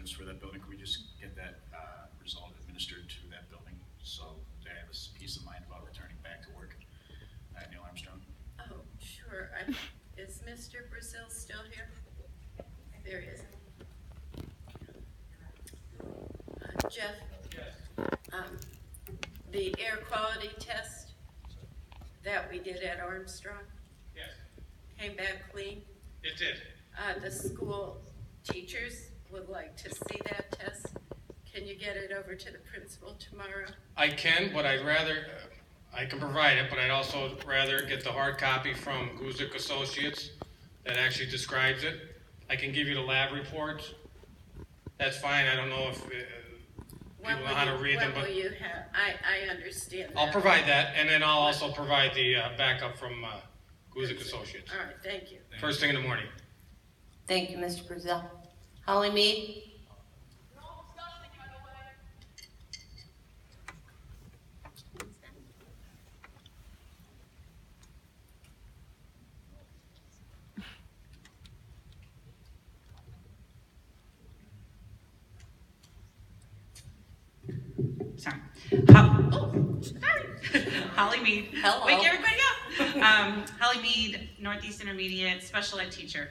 students for that building. Could we just get that result administered to that building so they have a peace of mind about returning back to work? Neil Armstrong. Oh, sure. Is Mr. Brazil still here? There he is. Jeff? Yes. The air quality test that we did at Armstrong? Yes. Came back clean? It did. The school teachers would like to see that test. Can you get it over to the principal tomorrow? I can, but I'd rather, I can provide it, but I'd also rather get the hard copy from Guzik Associates that actually describes it. I can give you the lab reports. That's fine. I don't know if people know how to read them. When will you have? I understand that. I'll provide that, and then I'll also provide the backup from Guzik Associates. All right, thank you. First thing in the morning. Thank you, Mr. Brazil. Holly Mead? Sorry. Holly Mead. Hello. Wake everybody up. Holly Mead, Northeast Intermediate Special Ed teacher.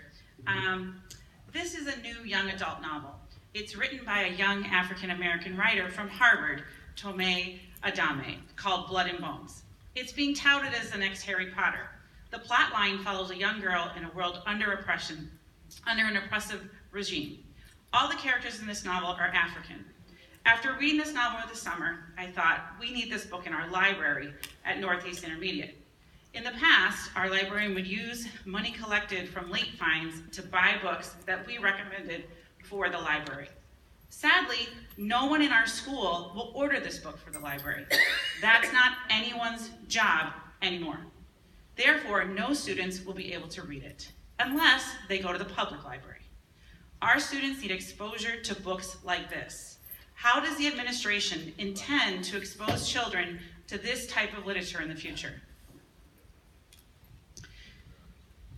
This is a new young adult novel. It's written by a young African-American writer from Harvard, Tomei Adame, called Blood and Bones. It's being touted as the next Harry Potter. The plot line follows a young girl in a world under oppression, under an oppressive regime. All the characters in this novel are African. After reading this novel this summer, I thought, we need this book in our library at Northeast Intermediate. In the past, our librarian would use money collected from late fines to buy books that we recommended for the library. Sadly, no one in our school will order this book for the library. That's not anyone's job anymore. Therefore, no students will be able to read it, unless they go to the public library. Our students need exposure to books like this. How does the administration intend to expose children to this type of literature in the future?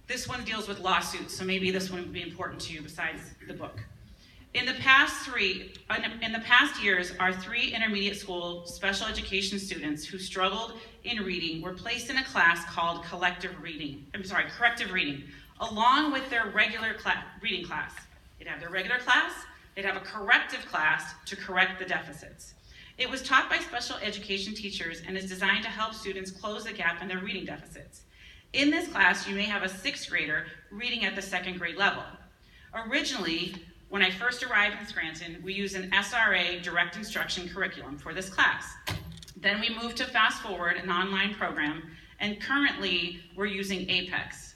This one deals with lawsuits, so maybe this one would be important to you besides the book. In the past years, our 3 intermediate school special education students who struggled in reading were placed in a class called corrective reading, along with their regular reading class. They'd have their regular class, they'd have a corrective class to correct the deficits. It was taught by special education teachers and is designed to help students close the gap in their reading deficits. In this class, you may have a 6th grader reading at the 2nd grade level. Originally, when I first arrived in Scranton, we used an SRA direct instruction curriculum for this class. Then we moved to Fast Forward, an online program, and currently we're using Apex.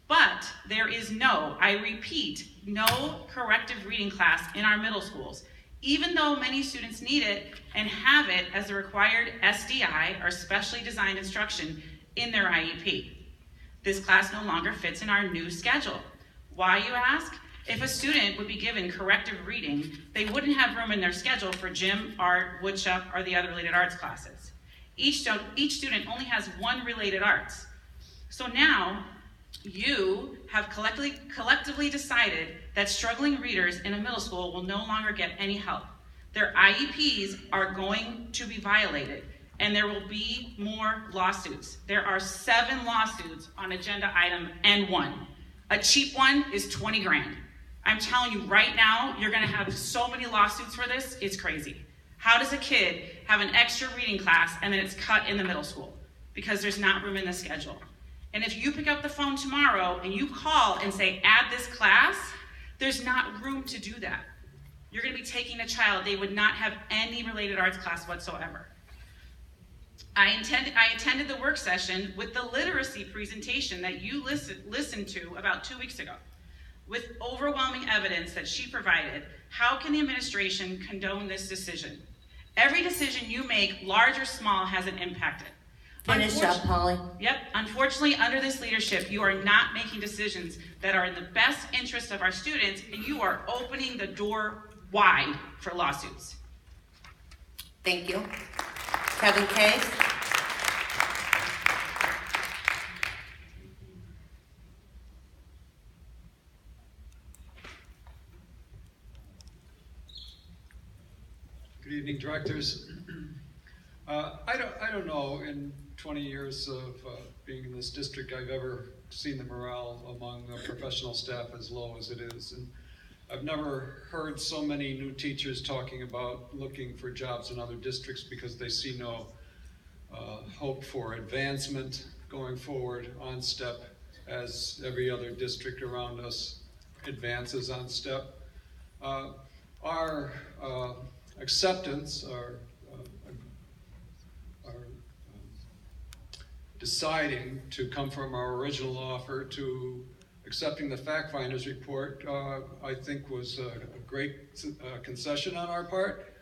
But there is no, I repeat, no corrective reading class in our middle schools, even though many students need it and have it as a required SDI, or specially designed instruction, in their IEP. This class no longer fits in our new schedule. Why, you ask? If a student would be given corrective reading, they wouldn't have room in their schedule for gym, art, woodshop, or the other related arts classes. Each student only has 1 related arts. So now, you have collectively decided that struggling readers in a middle school will no longer get any help. Their IEPs are going to be violated, and there will be more lawsuits. There are 7 lawsuits on agenda item N1. A cheap one is 20 grand. I'm telling you right now, you're gonna have so many lawsuits for this, it's crazy. How does a kid have an extra reading class and then it's cut in the middle school? Because there's not room in the schedule. And if you pick up the phone tomorrow and you call and say, add this class, there's not room to do that. You're gonna be taking a child, they would not have any related arts class whatsoever. I attended the work session with the literacy presentation that you listened to about 2 weeks ago. With overwhelming evidence that she provided, how can the administration condone this decision? Every decision you make, large or small, has an impact. Finish up, Holly. Yep. Unfortunately, under this leadership, you are not making decisions that are in the best interest of our students, and you are opening the door wide for lawsuits. Thank you. Kevin Case. Good evening, directors. I don't know, in 20 years of being in this district, I've ever seen the morale among professional staff as low as it is. And I've never heard so many new teachers talking about looking for jobs in other districts because they see no hope for advancement going forward on step as every other district around us advances on step. Our acceptance, our deciding to come from our original offer to accepting the fact finders report, I think was a great concession on our part.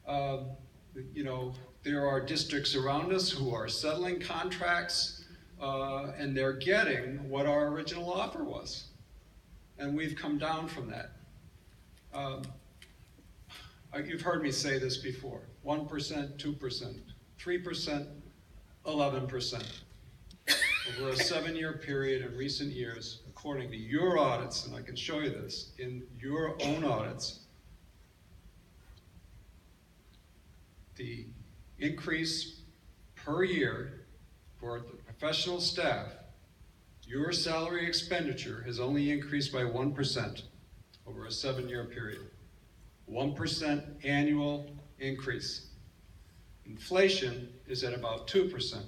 You know, there are districts around us who are settling contracts and they're getting what our original offer was. And we've come down from that. You've heard me say this before, 1%, 2%, 3%, 11%. Over a 7-year period in recent years, according to your audits, and I can show you this, in your own audits, the increase per year for the professional staff, your salary expenditure has only increased by 1% over a 7-year period. 1% annual increase. Inflation is at about 2%.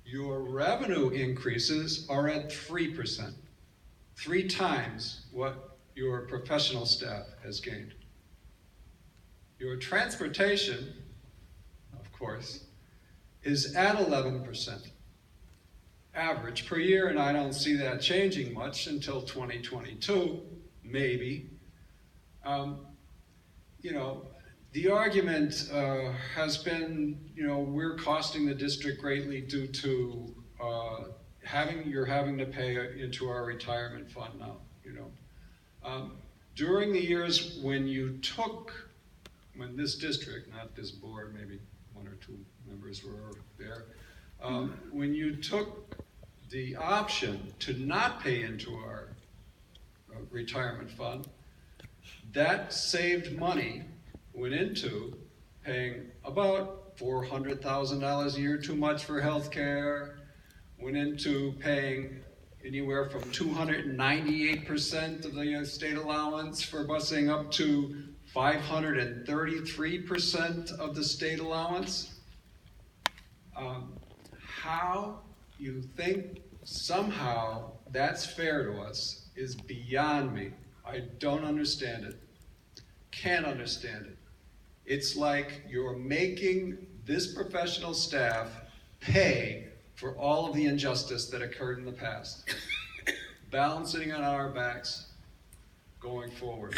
Your revenue increases are at 3%, 3 times what your professional staff has gained. Your transportation, of course, is at 11% average per year, and I don't see that changing much until 2022, maybe. You know, the argument has been, you know, we're costing the district greatly due to you're having to pay into our retirement fund now, you know. During the years when this district, not this board, maybe 1 or 2 members were there, when you took the option to not pay into our retirement fund, that saved money, went into paying about $400,000 a year too much for health care, went into paying anywhere from 298% of the state allowance for busing up to 533% of the state allowance. How you think somehow that's fair to us is beyond me. I don't understand it. Can't understand it. It's like you're making this professional staff pay for all of the injustice that occurred in the past, balancing on our backs going forward.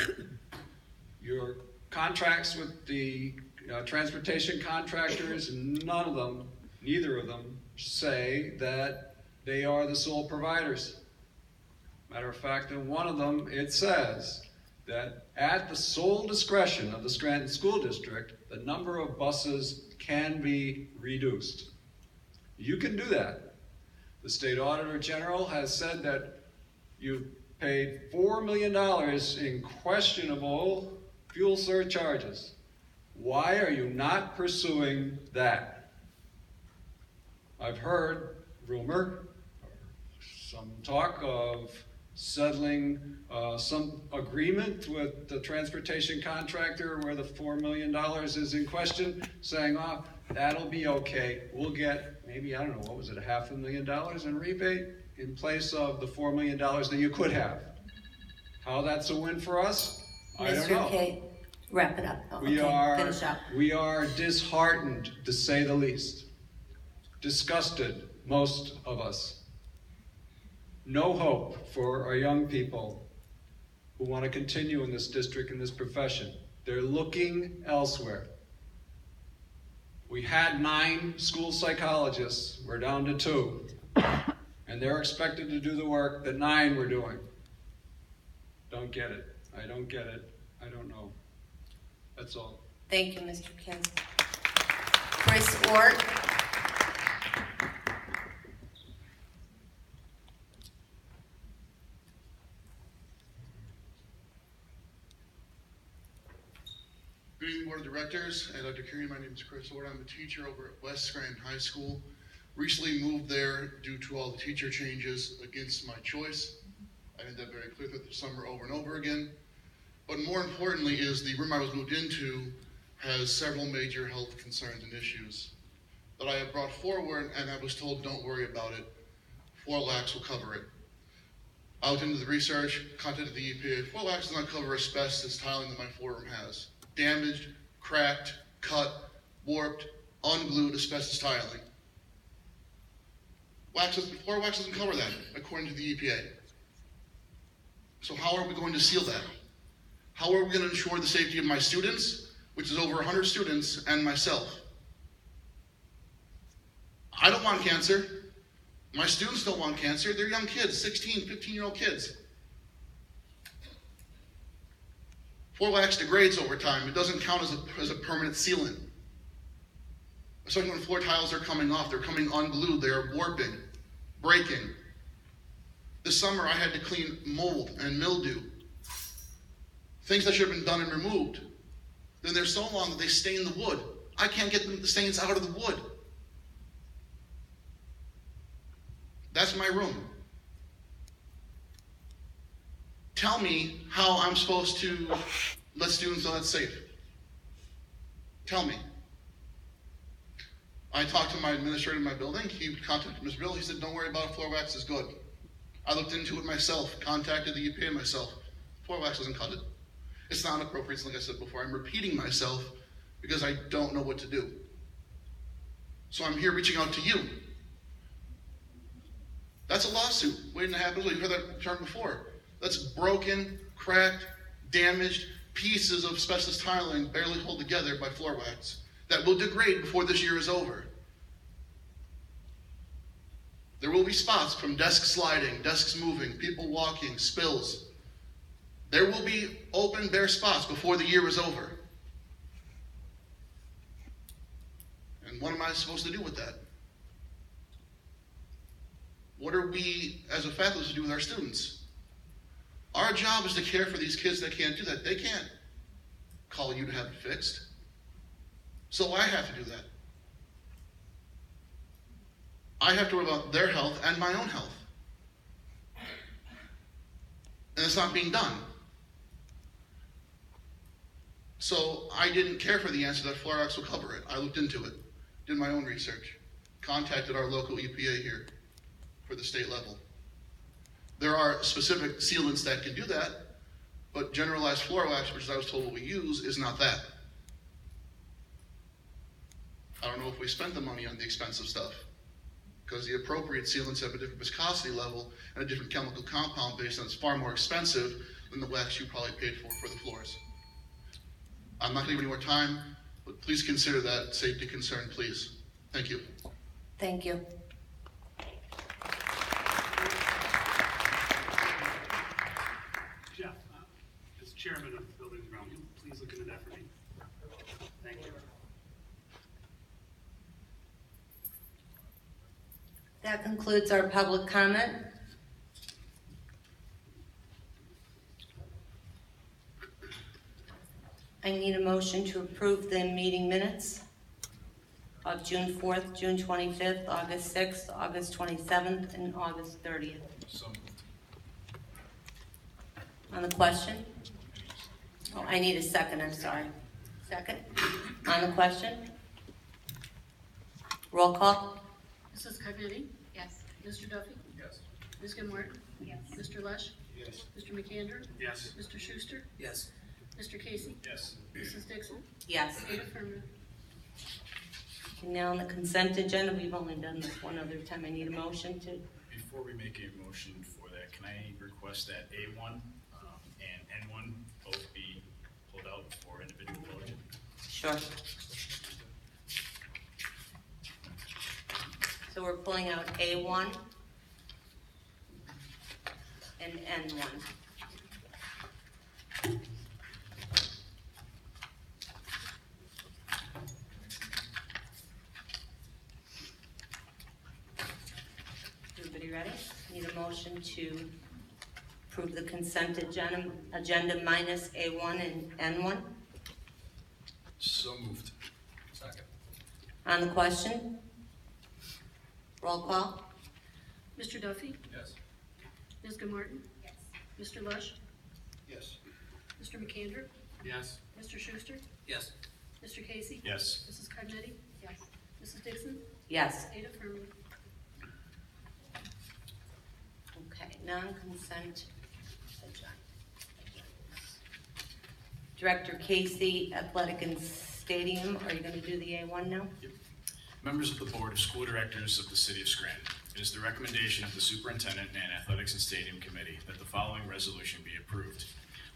Your contracts with the transportation contractors, neither of them say that they are the sole providers. Matter of fact, in one of them, it says that at the sole discretion of the Scranton School District, the number of buses can be reduced. You can do that. The State Auditor General has said that you paid $4 million in questionable fuel surcharges. Why are you not pursuing that? I've heard rumor, some talk of settling some agreement with the transportation contractor where the $4 million is in question, saying, oh, that'll be okay. We'll get maybe, I don't know, what was it, $500,000 in rebate in place of the $4 million that you could have. How that's a win for us, I don't know. Mr. K, wrap it up. Finish up. We are disheartened, to say the least. Disgusted, most of us. No hope for our young people who want to continue in this district, in this profession. They're looking elsewhere. We had 9 school psychologists. We're down to 2. And they're expected to do the work that 9 were doing. Don't get it. I don't get it. I don't know. That's all. Thank you, Mr. Kim. Chris Ort. Good evening, Board of Directors and Dr. Curie. My name is Chris Ord. I'm a teacher over at West Scranton High School. Recently moved there due to all the teacher changes against my choice. I made that very clear through the summer over and over again. But more importantly is the room I was moved into has several major health concerns and issues that I have brought forward, and I was told, don't worry about it. Forlax will cover it. I looked into the research, contacted the EPA. Forlax does not cover asbestos tiling that my floor room has. Damaged, cracked, cut, warped, unglued asbestos tiling. Floor wax doesn't cover that, according to the EPA. So how are we going to seal that? How are we going to ensure the safety of my students, which is over 100 students, and myself? I don't want cancer. My students don't want cancer. They're young kids, 16, 15-year-old kids. Forlax degrades over time. It doesn't count as a permanent sealant. Especially when floor tiles are coming off. They're coming unglued. They are warping, breaking. This summer I had to clean mold and mildew. Things that should have been done and removed. Then they're so long that they stain the wood. I can't get the stains out of the wood. That's my room. Tell me how I'm supposed to let students know that's safe. Tell me. I talked to my administrator in my building. He contacted Mr. Bill. He said, don't worry about it. Floor wax is good. I looked into it myself, contacted the EPA myself. Floor wax doesn't cut it. It's not appropriate, like I said before. I'm repeating myself because I don't know what to do. So I'm here reaching out to you. That's a lawsuit waiting to happen. You've heard that term before. That's broken, cracked, damaged pieces of asbestos tiling barely held together by floor wax that will degrade before this year is over. There will be spots from desks sliding, desks moving, people walking, spills. There will be open, bare spots before the year is over. And what am I supposed to do with that? What are we, as a faculty, to do with our students? Our job is to care for these kids that can't do that. They can't call you to have it fixed. So I have to do that. I have to worry about their health and my own health. And it's not being done. So I didn't care for the answer that Florax will cover it. I looked into it, did my own research, contacted our local EPA here for the state level. There are specific sealants that can do that, but generalized Florax, which I was told what we use, is not that. I don't know if we spent the money on the expensive stuff, because the appropriate sealants have a different viscosity level and a different chemical compound base, and it's far more expensive than the wax you probably paid for the floors. I'm not going to give any more time, but please consider that safety concern, please. Thank you. Thank you. Jeff, as chairman of the building ground, will you please look into that for me? Thank you. That concludes our public comment. I need a motion to approve the meeting minutes of June 4th, June 25th, August 6th, August 27th, and August 30th. So, On the question? Oh, I need a second, I'm sorry. Second? On the question? Roll call? Mrs. Carpetti? Yes. Mr. Duffy? yes. Ms. Gilmore? Yes. Mr. Lush? Yes. Mr. McAndrew? Yes. Mr. Schuster? Yes. Mr. Casey? Yes. Mrs. Dixon? Yes. Eight affirmative. And now on the consent agenda, we've only done this one other time. I need a motion to, Before we make a motion for that, can I request that A1 and N1 both be pulled out for individual voting? sure. So we're pulling out A1 and N1. Everybody ready? Need a motion to approve the consent agenda minus A1 and N1? So moved. Second. On the question? Roll call? Mr. Duffy? Yes. Ms. Martin? Yes. Mr. Lush? Yes. Mr. McAndrew? Yes. Mr. Schuster? Yes. Mr. Casey? Yes. Mrs. Carnegie? Yes. Mrs. Dixon? Yes. 8 affirmative. Okay, non-consent agenda. Director Casey, Athletic and Stadium, are you gonna do the A1 now? Members of the Board of School Directors of the City of Scranton, it is the recommendation of the Superintendent and Athletics and Stadium Committee that the following resolution be approved.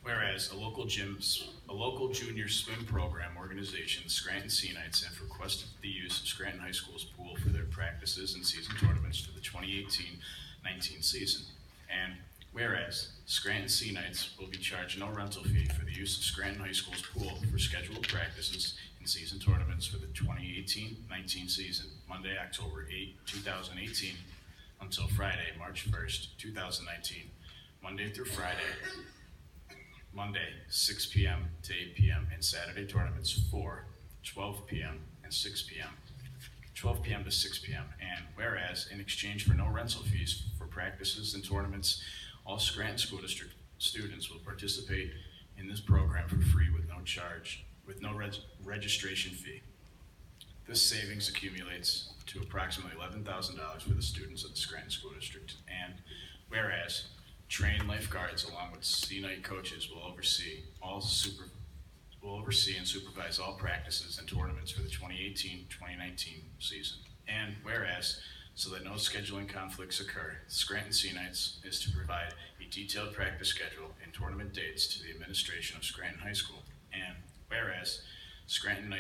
Whereas a local junior swim program organization, the Scranton Sea Knights, have requested the use of Scranton High School's pool for their practices and season tournaments for the 2018-19 season. And whereas Scranton Sea Knights will be charged no rental fee for the use of Scranton High School's pool for scheduled practices and season tournaments for the 2018-19 season, Monday, October 8, 2018, until Friday, March 1st, 2019, Monday through Friday, Monday, 6 p.m. to 8 p.m., and Saturday tournaments for 12 p.m. and 6 p.m. 12 p.m. to 6 p.m. And whereas, in exchange for no rental fees for practices and tournaments, all Scranton School District students will participate in this program for free with no charge, with no registration fee. This savings accumulates to approximately $11,000 for the students of the Scranton School District. And whereas, trained lifeguards along with Sea Night coaches will oversee and supervise all practices and tournaments for the 2018-2019 season. And whereas, so that no scheduling conflicts occur, Scranton Sea Knights is to provide a detailed practice schedule and tournament dates to the administration of Scranton High School. And whereas, Scranton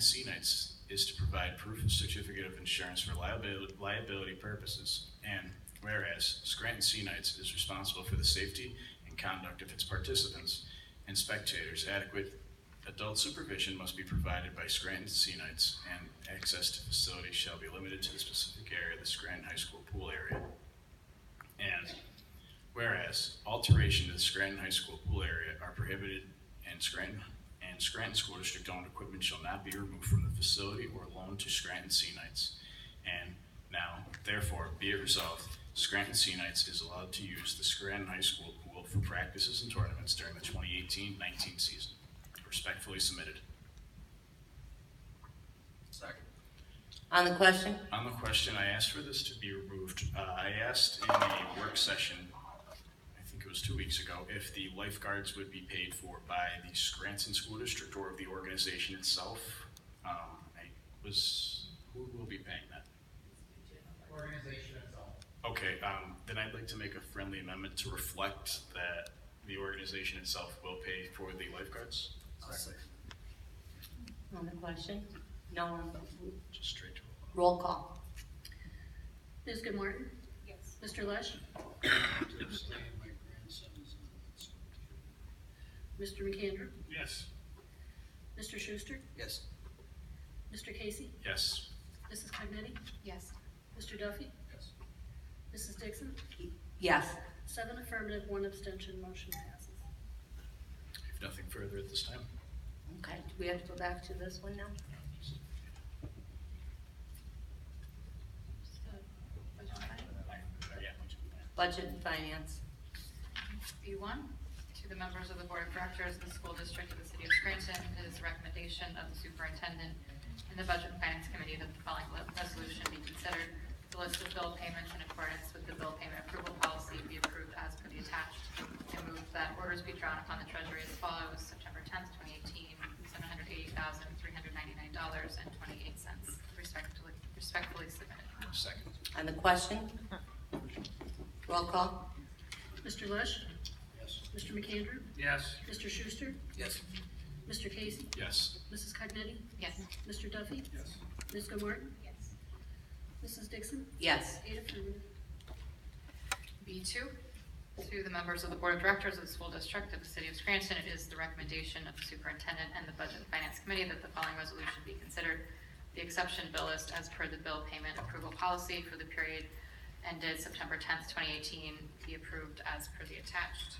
Sea Knights is to provide proof of certificate of insurance for liability purposes. And whereas, Scranton Sea Knights is responsible for the safety and conduct of its participants and spectators. Adequate adult supervision must be provided by Scranton Sea Knights, and access to facilities shall be limited to the specific area of the Scranton High School pool area. And whereas, alteration to the Scranton High School pool area are prohibited, and Scranton School District owned equipment shall not be removed from the facility or loaned to Scranton Sea Knights. And now, therefore, be it resolved, Scranton Sea Knights is allowed to use the Scranton High School pool for practices and tournaments during the 2018-19 season. Respectfully submitted. Second. On the question? On the question, I asked for this to be removed. I asked in a work session, I think it was 2 weeks ago, if the lifeguards would be paid for by the Scranton School District or the organization itself. Who will be paying that? Organization itself. Okay, then I'd like to make a friendly amendment to reflect that the organization itself will pay for the lifeguards. Second. On the question? No one. Just straight to Roll call. Ms. Martin? Yes. Mr. Lush? Mr. McAndrew? Yes. Mr. Schuster? Yes. Mr. Casey? yes. Mrs. Carnegie? Yes. Mr. Duffy? Yes. Mrs. Dixon? Yes. 7 affirmative, 1 abstention, motion passes. I have nothing further at this time. Okay, do we have to go back to this one now? Budget and Finance. B1, to the members of the Board of Directors of the School District of the City of Scranton, it is the recommendation of the Superintendent and the Budget and Finance Committee that the following resolution be considered. The list of bill payments in accordance with the bill payment approval policy be approved as per the attached. I move that orders be drawn upon the Treasury as follows: September 10th, 2018, $780,399.28, respectfully submitted. Second. On the question? Roll call. Mr. Lush? Yes. Mr. McAndrew? Yes. Mr. Schuster? Yes. Mr. Casey? Yes. Mrs. Carnegie? Yes. Mr. Duffy? Yes. Ms. Martin? Yes. Mrs. Dixon? Yes. 8 affirmative. B2, to the members of the Board of Directors of the School District of the City of Scranton, it is the recommendation of the Superintendent and the Budget and Finance Committee that the following resolution be considered. The exception bill list as per the bill payment approval policy for the period ended September 10th, 2018, be approved as per the attached.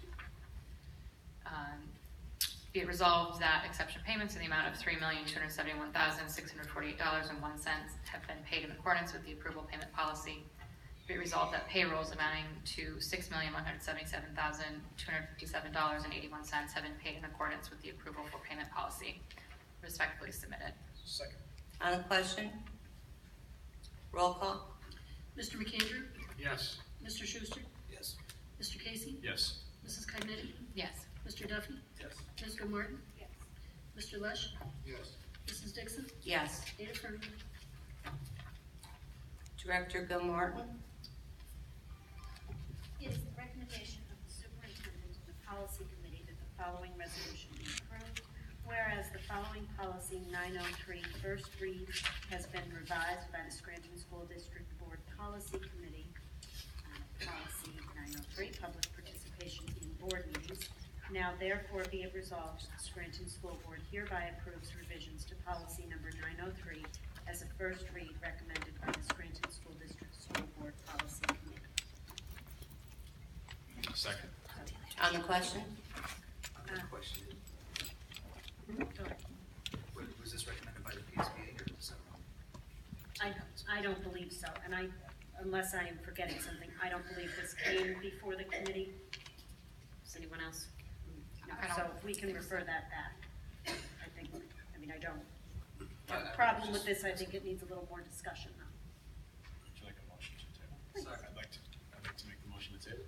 Be it resolved that exception payments in the amount of $3,271,648.01 have been paid in accordance with the approval payment policy. Be it resolved that payrolls amounting to $6,177,257.81 have been paid in accordance with the approval for payment policy. Respectfully submitted. Second. On the question? Roll call? Mr. McAndrew? Yes. Mr. Schuster? Yes. Mr. Casey? Yes. Mrs. Cognetti? Yes. Mr. Duffy? Yes. Ms. Gilmartin? Yes. Mr. Lush? Yes. Mrs. Dixon? Yes. 8 affirmative. Director Bill Martin? It is the recommendation of the superintendent and the policy committee that the following resolution be approved. Whereas the following policy 903 first read has been revised by the Scranton School District Board Policy Committee. Policy 903, public participation in board meetings. Now therefore be it resolved, the Scranton School Board hereby approves revisions to policy number 903 as a first read recommended by the Scranton School District School Board Policy Committee. Second. On the question? Question. Go ahead. Was this recommended by the PSBA or is that wrong? I don't believe so, and unless I am forgetting something, I don't believe this came before the committee. Does anyone else? No, I don't so if we can refer that back. I don't I have a problem with this, I think it needs a little more discussion though. Would you like a motion to table? Second. I'd like to make the motion to table.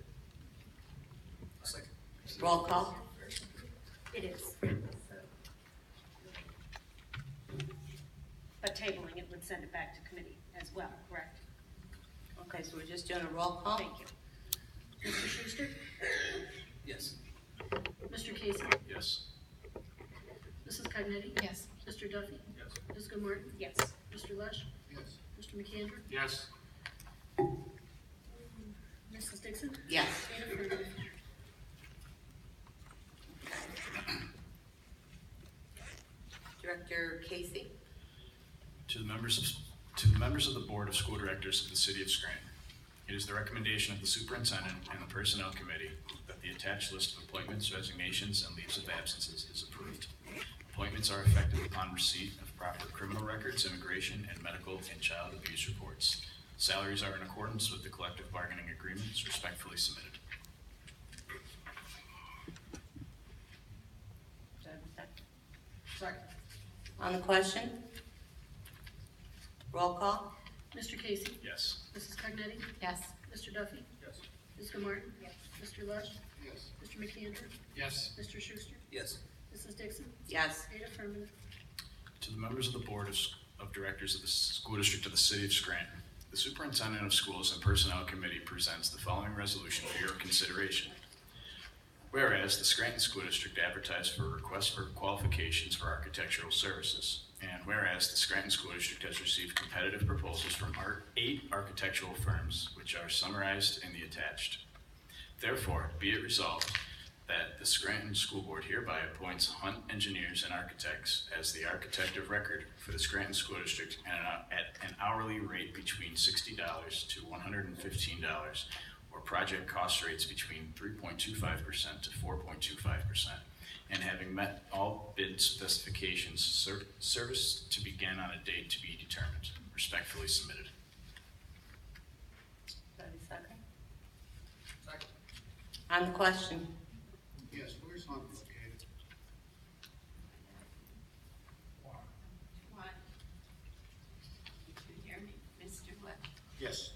Second. Roll call? It is. But tabling it would send it back to committee as well, correct? Okay, so we're just doing a roll call? Thank you. Mr. Schuster? Yes. Mr. Casey? Yes. Mrs. Cognetti? Yes. Mr. Duffy? Yes. Ms. Gilmartin? Yes. Mr. Lush? Yes. Mr. McAndrew? Yes. Mrs. Dixon? Yes. 8 affirmative. Director Casey? To the members of the Board of School Directors of the City of Scranton, it is the recommendation of the Superintendent and the Personnel Committee that the attached list of appointments, resignations, and leaves of absences is approved. Appointments are effective upon receipt of proper criminal records, immigration, and medical and child abuse reports. Salaries are in accordance with the collective bargaining agreements respectfully submitted. Second. On the question? Roll call? Mr. Casey? Yes. Mrs. Cognetti? Yes. Mr. Duffy? Yes. Ms. Gilmartin? Yes. Mr. Lush? Yes. Mr. McAndrew? Yes. Mr. Schuster? Yes. Mrs. Dixon? Yes. 8 affirmative. To the members of the Board of Directors of the School District of the City of Scranton, the Superintendent of Schools and Personnel Committee presents the following resolution for your consideration. Whereas the Scranton School District advertised for requests for qualifications for architectural services, and whereas the Scranton School District has received competitive proposals from 8 architectural firms, which are summarized in the attached. Therefore, be it resolved that the Scranton School Board hereby appoints Hunt Engineers and Architects as the architect of record for the Scranton School District at an hourly rate between $60 to $115, or project cost rates between 3.25% to 4.25%, and having met all bid specifications, service to begin on a date to be determined. Respectfully submitted. Second. Second. On the question? Yes, where's Hunt located? One. You hear me, Mr. Webb? Yes.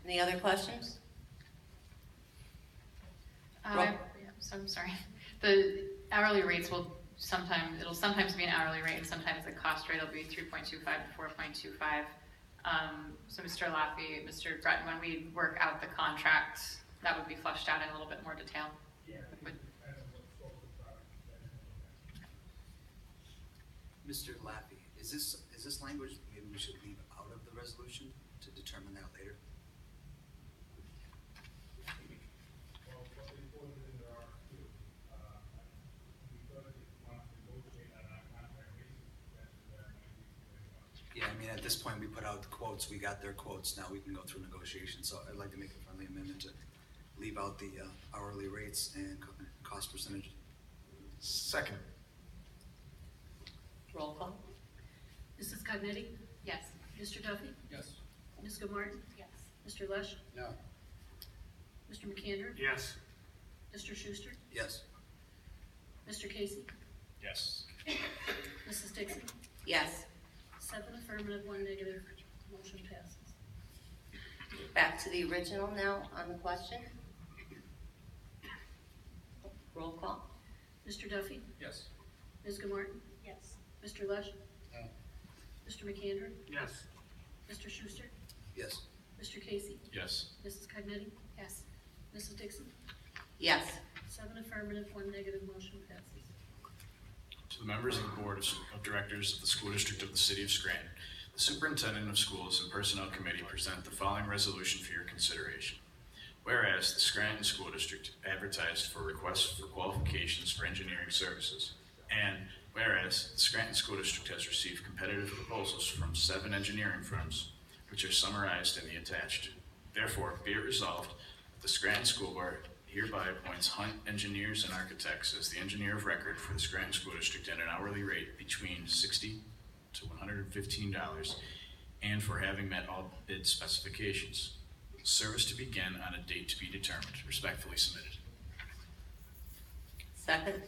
Any other questions? So I'm sorry. The hourly rates will sometimes be an hourly rate, and sometimes the cost rate will be 3.25 to 4.25. So Mr. Laffey, Mr. Breton, when we work out the contract, that would be fleshed out in a little bit more detail. Mr. Lappy, is this language maybe we should leave out of the resolution to determine that later? Yeah, I mean, at this point, we put out the quotes, we got their quotes, now we can go through negotiations, so I'd like to make a friendly amendment to leave out the hourly rates and cost percentage. Second. Roll call? Mrs. Cognetti? Yes. Mr. Duffy? Yes. Ms. Gilmartin? Yes. Mr. Lush? No. Mr. McAndrew? Yes. Mr. Schuster? Yes. Mr. Casey? Yes. Mrs. Dixon? Yes. 7 affirmative, 1 negative, motion passes. Back to the original now on the question. Roll call? Mr. Duffy? Yes. Ms. Gilmartin? Yes. Mr. Lush? No. Mr. McAndrew? Yes. Mr. Schuster? Yes. Mr. Casey? Yes. Mrs. Cognetti? Yes. Mrs. Dixon? Yes. 7 affirmative, 1 negative, motion passes. To the members of the Board of Directors of the School District of the City of Scranton, the Superintendent of Schools and Personnel Committee present the following resolution for your consideration. Whereas the Scranton School District advertised for requests for qualifications for engineering services, and whereas the Scranton School District has received competitive proposals from 7 engineering firms, which are summarized in the attached. Therefore, be it resolved that the Scranton School Board hereby appoints Hunt Engineers and Architects as the engineer of record for the Scranton School District at an hourly rate between $60 to $115, and for having met all bid specifications. Service to begin on a date to be determined. Respectfully submitted. Second?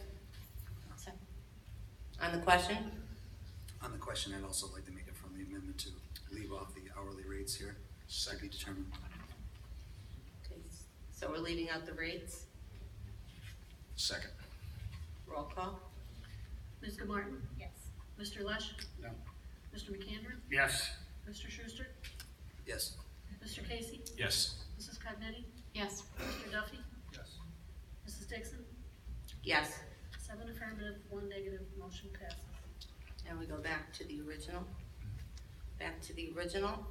Second. On the question? On the question, I'd also like to make a friendly amendment to leave off the hourly rates here. To be determined. Okay, so we're leaving out the rates. Second. Roll call? Ms. Gilmartin? Yes. Mr. Lush? No. Mr. McAndrew? Yes. Mr. Schuster? Yes. Mr. Casey? Yes. Mrs. Cognetti? Yes. Mr. Duffy? Yes. Mrs. Dixon? Yes. 7 affirmative, 1 negative, motion passes. And we go back to the original. Back to the original.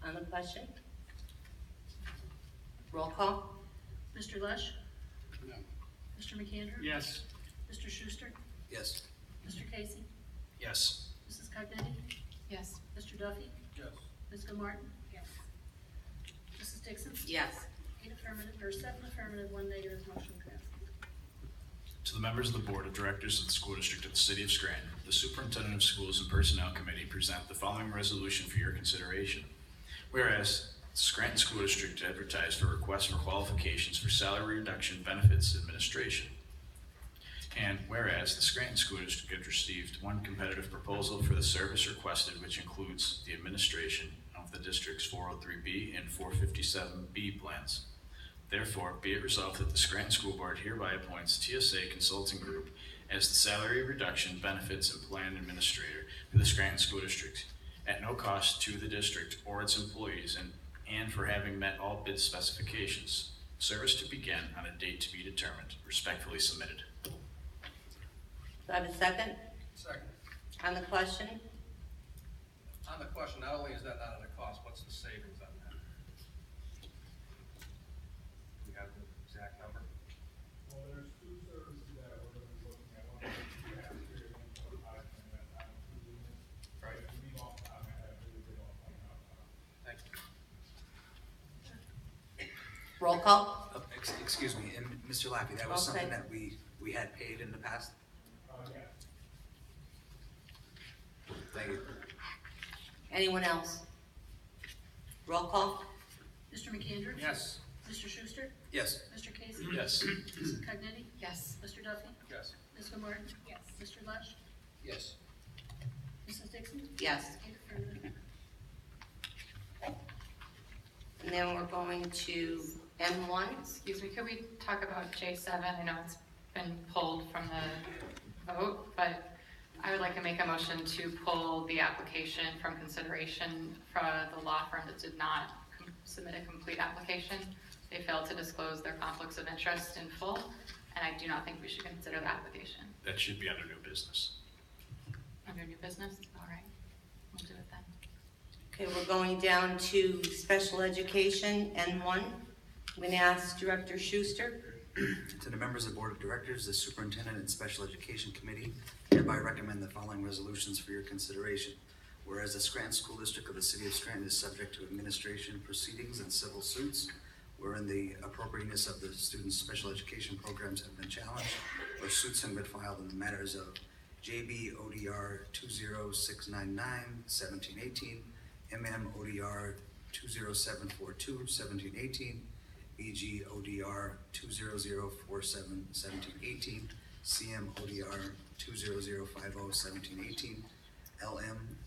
On the question? Roll call? Mr. Lush? No. Mr. McAndrew? Yes. Mr. Schuster? Yes. Mr. Casey? Yes. Mrs. Cognetti? Yes. Mr. Duffy? Yes. Ms. Gilmartin? Yes. Mrs. Dixon? Yes. 8 affirmative, or 7 affirmative, 1 negative, motion passes. To the members of the Board of Directors of the School District of the City of Scranton, the Superintendent of Schools and Personnel Committee present the following resolution for your consideration. Whereas the Scranton School District advertised for requests for qualifications for salary reduction benefits administration. And whereas the Scranton School District had received 1 competitive proposal for the service requested, which includes the administration of the district's 403B and 457B plans. Therefore, be it resolved that the Scranton School Board hereby appoints TSA Consulting Group as the salary reduction benefits and plan administrator for the Scranton School District at no cost to the district or its employees, and for having met all bid specifications. Service to begin on a date to be determined. Respectfully submitted. Do I have a second? Second. On the question? On the question, not only is that not at a cost, what's the savings on that? Do we have the exact number? Well, there's 2 services that we're gonna be looking at. One is the cafeteria, 1.5, and that I'm including it. Right. If we leave off time, I have to leave it off time. Thank you. Roll call? Excuse me, and Mr. Lappy, that was Okay. something that we had paid in the past? Yeah. Thank you. Anyone else? Roll call? Mr. McAndrew? Yes. Mr. Schuster? Yes. Mr. Casey? Yes. Mrs. Cognetti? Yes. Mr. Duffy? Yes. Ms. Gilmartin? Yes. Mr. Lush? Yes. Mrs. Dixon? Yes. 8 affirmative. And then we're going to M1. Excuse me, could we talk about J7? I know it's been pulled from the vote, but I would like to make a motion to pull the application from consideration for the law firm that did not submit a complete application. They failed to disclose their conflicts of interest in full, and I do not think we should consider the application. That should be under new business. Under new business? All right, we'll do it then. Okay, we're going down to special education, N1. I'm going to ask Director Schuster. To the members of the Board of Directors, the Superintendent and Special Education Committee hereby recommend the following resolutions for your consideration. Whereas the Scranton School District of the City of Scranton is subject to administration proceedings and civil suits wherein the appropriateness of the students' special education programs have been challenged, or suits have been filed in the matters of JB ODR 20699-1718, MM ODR 20742-1718, BG ODR 20047-1718, CM ODR 20050-1718, LM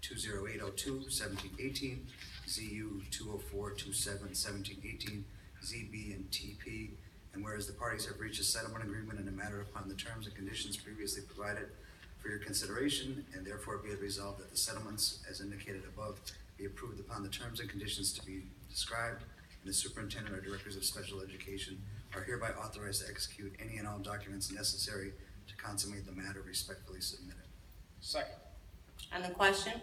20802-1718, ZU 20427-1718, ZB and TP, and whereas the parties have reached a settlement agreement in a matter upon the terms and conditions previously provided for your consideration, and therefore be it resolved that the settlements, as indicated above, be approved upon the terms and conditions to be described, and the superintendent or directors of special education are hereby authorized to execute any and all documents necessary to consummate the matter respectfully submitted. Second. On the question?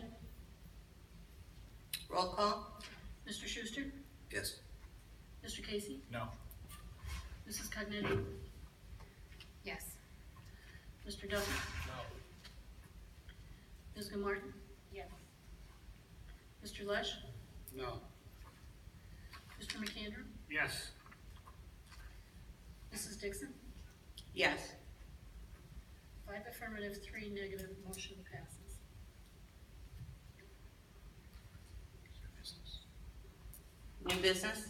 Roll call? Mr. Schuster? Yes. Mr. Casey? No. Mrs. Cognetti? Yes. Mr. Duffy? No. Ms. Martin? Yes. Mr. Lesh? No. Mr. McAndrew? Yes. Mrs. Dixon? Yes. 5 affirmative, 3 negative, motion passes. New business?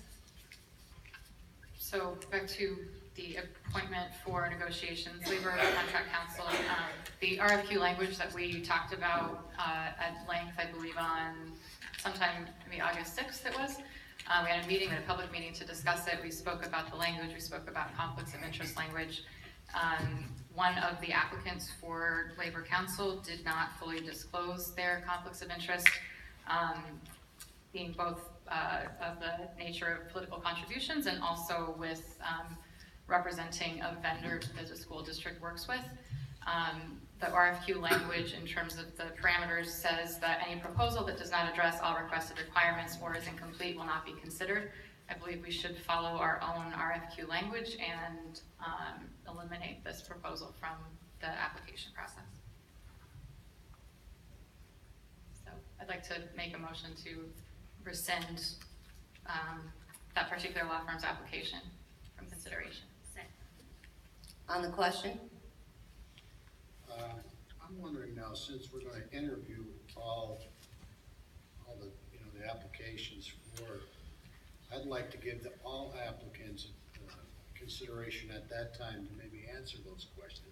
So back to the appointment for negotiations, labor contract council, the RFQ language that we talked about at length, I believe on sometime, maybe August 6th it was. We had a meeting, we had a public meeting to discuss it. We spoke about the language, we spoke about conflicts of interest language. One of the applicants for labor council did not fully disclose their conflicts of interest, being both of the nature of political contributions and also with representing a vendor that the school district works with. The RFQ language in terms of the parameters says that any proposal that does not address all requested requirements or is incomplete will not be considered. I believe we should follow our own RFQ language and eliminate this proposal from the application process. So I'd like to make a motion to rescind that particular law firm's application from consideration. On the question? I'm wondering now, since we're going to interview all the, the applications for, I'd like to give all applicants consideration at that time to maybe answer those questions.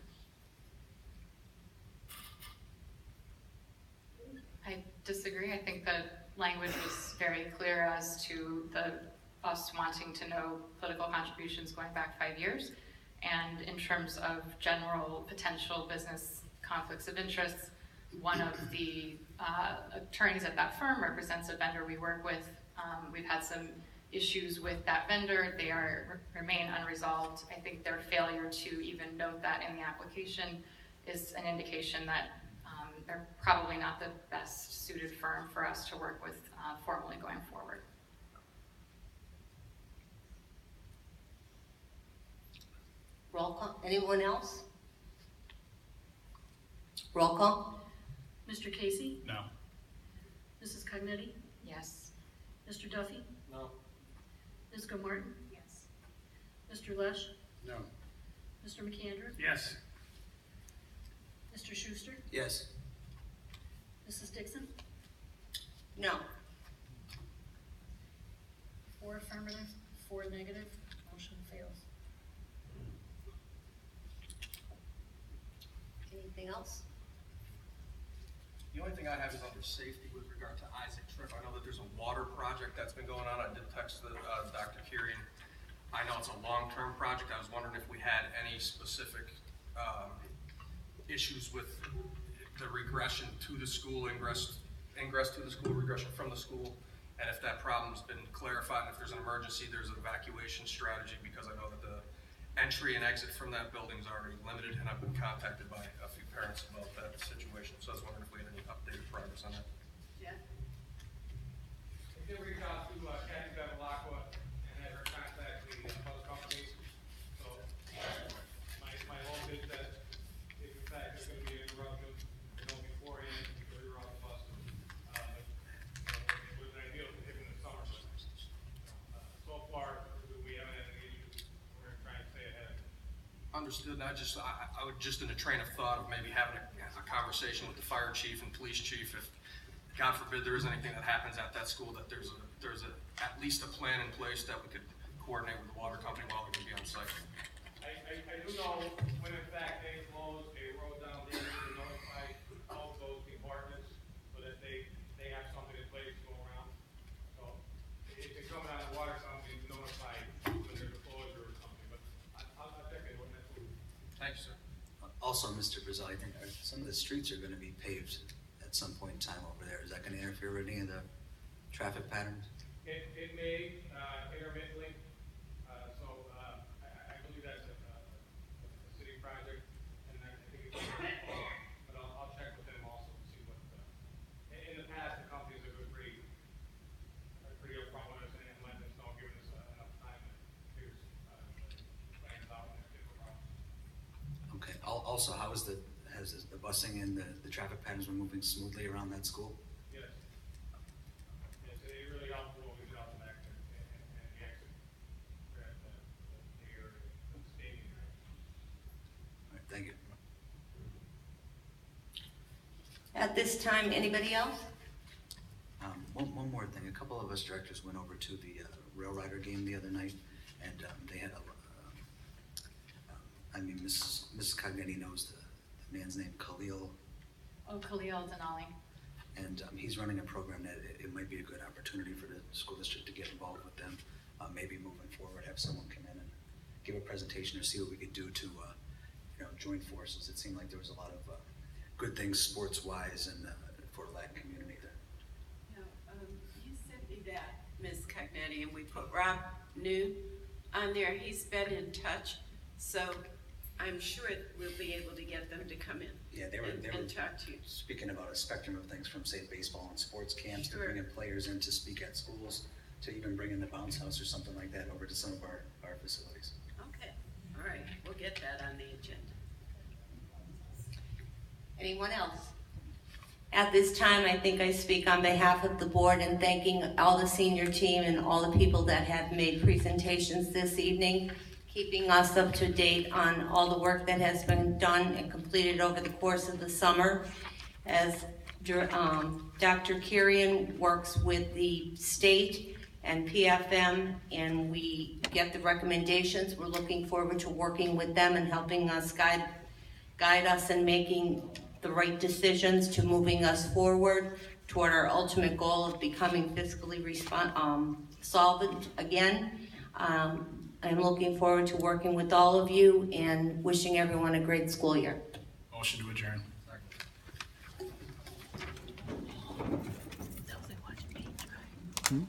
I disagree. I think the language was very clear as to us wanting to know political contributions going back 5 years. And in terms of general potential business conflicts of interest, one of the attorneys at that firm represents a vendor we work with. We've had some issues with that vendor. They remain unresolved. I think their failure to even note that in the application is an indication that they're probably not the best suited firm for us to work with formally going forward. Roll call. Anyone else? Roll call? Mr. Casey? No. Mrs. Cognetti? Yes. Mr. Duffy? No. Ms. Martin? Yes. Mr. Lesh? No. Mr. McAndrew? Yes. Mr. Schuster? Yes. Mrs. Dixon? No. 4 affirmative, 4 negative, motion fails. Anything else? The only thing I have is under safety with regard to Isaac Tripp. I know that there's a water project that's been going on. I did text Dr. Kirian. I know it's a long-term project. I was wondering if we had any specific issues with the regression to the school, ingress to the school, regression from the school, and if that problem's been clarified, and if there's an emergency, there's an evacuation strategy, because I know that the entry and exit from that building is already limited, and I've been contacted by a few parents about that situation, so I was wondering if we had any updated progress on that. Yeah. I did reach out to Kathy Bevilacqua and had her contact the bus companies. So my hope is that if in fact there's going to be an interruption, beforehand, clear out the bus. Understood. I would just in a train of thought of maybe having a conversation with the fire chief and police chief if, God forbid, there is anything that happens at that school, that there's at least a plan in place that we could coordinate with the water company while we can be on site. I do know when in fact they close a road down there, to notify all those departments so that they have something in place to go around. So if they come out of the water company, notify when there's a closure or something, but I'll check it when that's. Thank you, sir. Also, Mr. Brazil, I think some of the streets are gonna be paved at some point in time over there. Is that gonna interfere with any of the traffic patterns? It may, intermittently, I believe that's a city project, and I think it's, but I'll check with them also to see what, in the past, the companies have been pretty upfront with us and letting us know, giving us enough time to figure plans out and get the problem. Okay, also, has the busing and the traffic patterns been moving smoothly around that school? Yes. Yes, it really helped when we got out the back and the exit at near the stadium. All right, thank you. At this time, anybody else? One more thing. A couple of us directors went over to the Rail Rider game the other night, and they had Mrs. Cognetti knows the man's name, Khalil, Oh, Khalil Denali. and he's running a program that it might be a good opportunity for the school district to get involved with them. Maybe moving forward, have someone come in and give a presentation or see what we could do to join forces. It seemed like there was a lot of good things sports-wise and for the Latin community there. You sent me that, Ms. Cognetti, and we put Rob New on there. He's been in touch, so I'm sure we'll be able to get them to come in. Yeah, they were talk to you. speaking about a spectrum of things, from say baseball and sports camps to bringing players in to speak at schools, to even bringing the bounce house or something like that over to some of our facilities. Okay, all right, we'll get that on the agenda. Anyone else? At this time, I think I speak on behalf of the board in thanking all the senior team and all the people that have made presentations this evening, keeping us up to date on all the work that has been done and completed over the course of the summer. As Dr. Kirian works with the state and PFM, and we get the recommendations, we're looking forward to working with them and helping us guide us in making the right decisions to moving us forward toward our ultimate goal of becoming fiscally solvent again. I'm looking forward to working with all of you and wishing everyone a great school year. Motion to adjourn. Hmm?